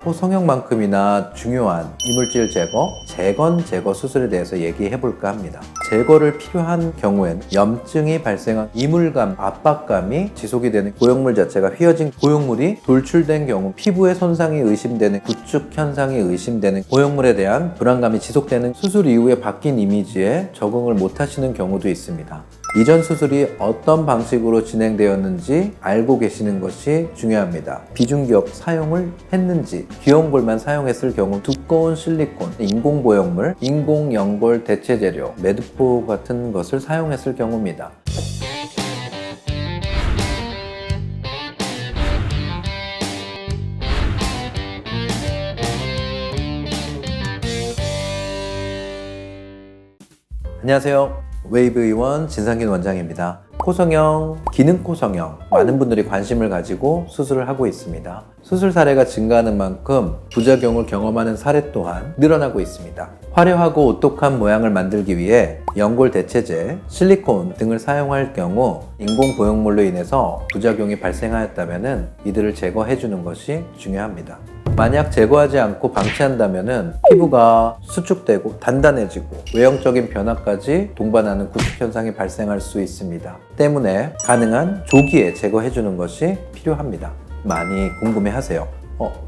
코 성형만큼이나 중요한 이물질 제거, 재건 제거 수술에 대해서 얘기해 볼까 합니다. 제거를 필요한 경우엔 염증이 발생한 이물감, 압박감이 지속이 되는 고형물 자체가 휘어진 고형물이 돌출된 경우, 피부에 손상이 의심되는 구축 현상이 의심되는 고형물에 대한 불안감이 지속되는 수술 이후에 바뀐 이미지에 적응을 못 하시는 경우도 있습니다. 이전 수술이 어떤 방식으로 진행되었는지 알고 계시는 것이 중요합니다. 비중격 사용을 했는지, 귀염골만 사용했을 경우 두꺼운 실리콘, 인공보형물, 인공연골 대체재료, 매드포 같은 것을 사용했을 경우입니다. 안녕하세요. 웨이브 의원 진상균 원장입니다. 코성형, 기능 코성형, 많은 분들이 관심을 가지고 수술을 하고 있습니다. 수술 사례가 증가하는 만큼 부작용을 경험하는 사례 또한 늘어나고 있습니다. 화려하고 오똑한 모양을 만들기 위해 연골 대체제, 실리콘 등을 사용할 경우 인공 보형물로 인해서 부작용이 발생하였다면 이들을 제거해 주는 것이 중요합니다. 만약 제거하지 않고 방치한다면 피부가 수축되고 단단해지고 외형적인 변화까지 동반하는 구축 현상이 발생할 수 있습니다. 때문에 가능한 조기에 제거해 주는 것이 필요합니다. 많이 궁금해하세요.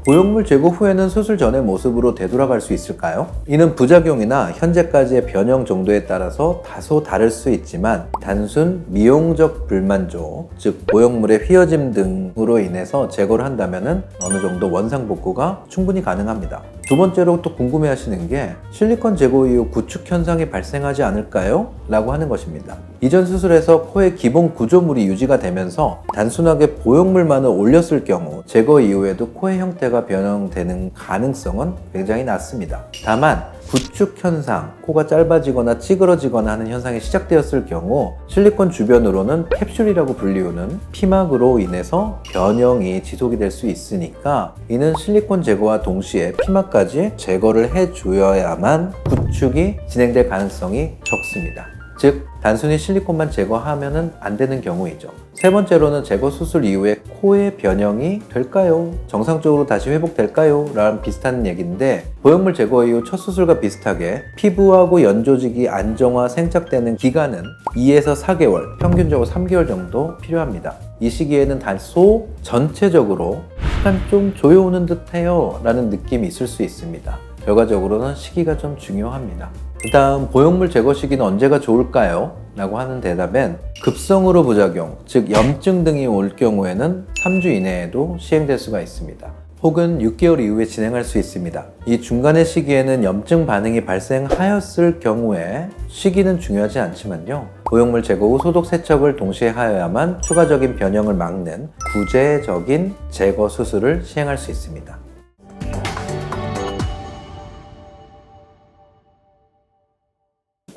보형물 제거 후에는 수술 전의 모습으로 되돌아갈 수 있을까요? 이는 부작용이나 현재까지의 변형 정도에 따라서 다소 다를 수 있지만 단순 미용적 불만족, 즉 보형물의 휘어짐 등으로 인해서 제거를 한다면 어느 정도 원상복구가 충분히 가능합니다. 두 번째로 또 궁금해하시는 게 실리콘 제거 이후 구축 현상이 발생하지 않을까요? 라고 하는 것입니다. 이전 수술에서 코의 기본 구조물이 유지가 되면서 단순하게 보형물만을 올렸을 경우 제거 이후에도 코의 형태가 변형되는 가능성은 굉장히 낮습니다. 다만 구축 현상, 코가 짧아지거나 찌그러지거나 하는 현상이 시작되었을 경우 실리콘 주변으로는 캡슐이라고 불리우는 피막으로 인해서 변형이 지속이 될 수 있으니까 이는 실리콘 제거와 동시에 피막까지 제거를 해줘야만 구축이 진행될 가능성이 적습니다. 즉 단순히 실리콘만 제거하면 안 되는 경우이죠. 세 번째로는 제거 수술 이후에 코의 변형이 될까요? 정상적으로 다시 회복될까요? 라는 비슷한 얘기인데 보형물 제거 이후 첫 수술과 비슷하게 피부하고 연조직이 안정화 생착되는 기간은 2에서 4개월, 평균적으로 3개월 정도 필요합니다. 이 시기에는 다소 전체적으로 약간 좀 조여오는 듯해요 라는 느낌이 있을 수 있습니다. 결과적으로는 시기가 좀 중요합니다. 그 다음 보형물 제거 시기는 언제가 좋을까요? 라고 하는 대답엔 급성으로 부작용, 즉 염증 등이 올 경우에는 3주 이내에도 시행될 수가 있습니다. 혹은 6개월 이후에 진행할 수 있습니다. 이 중간의 시기에는 염증 반응이 발생하였을 경우에 시기는 중요하지 않지만요. 보형물 제거 후 소독 세척을 동시에 하여야만 추가적인 변형을 막는 구제적인 제거 수술을 시행할 수 있습니다.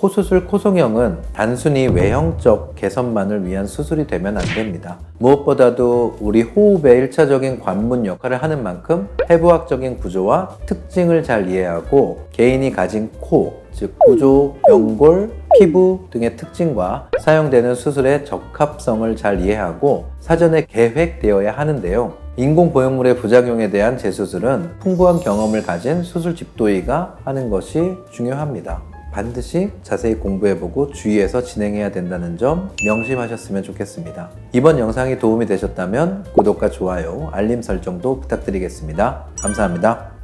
코수술, 코성형은 단순히 외형적 개선만을 위한 수술이 되면 안 됩니다. 무엇보다도 우리 호흡의 1차적인 관문 역할을 하는 만큼 해부학적인 구조와 특징을 잘 이해하고 개인이 가진 코, 즉 구조, 연골, 피부 등의 특징과 사용되는 수술의 적합성을 잘 이해하고 사전에 계획되어야 하는데요. 인공보형물의 부작용에 대한 재수술은 풍부한 경험을 가진 수술 집도의가 하는 것이 중요합니다. 반드시 자세히 공부해보고 주의해서 진행해야 된다는 점 명심하셨으면 좋겠습니다. 이번 영상이 도움이 되셨다면 구독과 좋아요, 알림 설정도 부탁드리겠습니다. 감사합니다.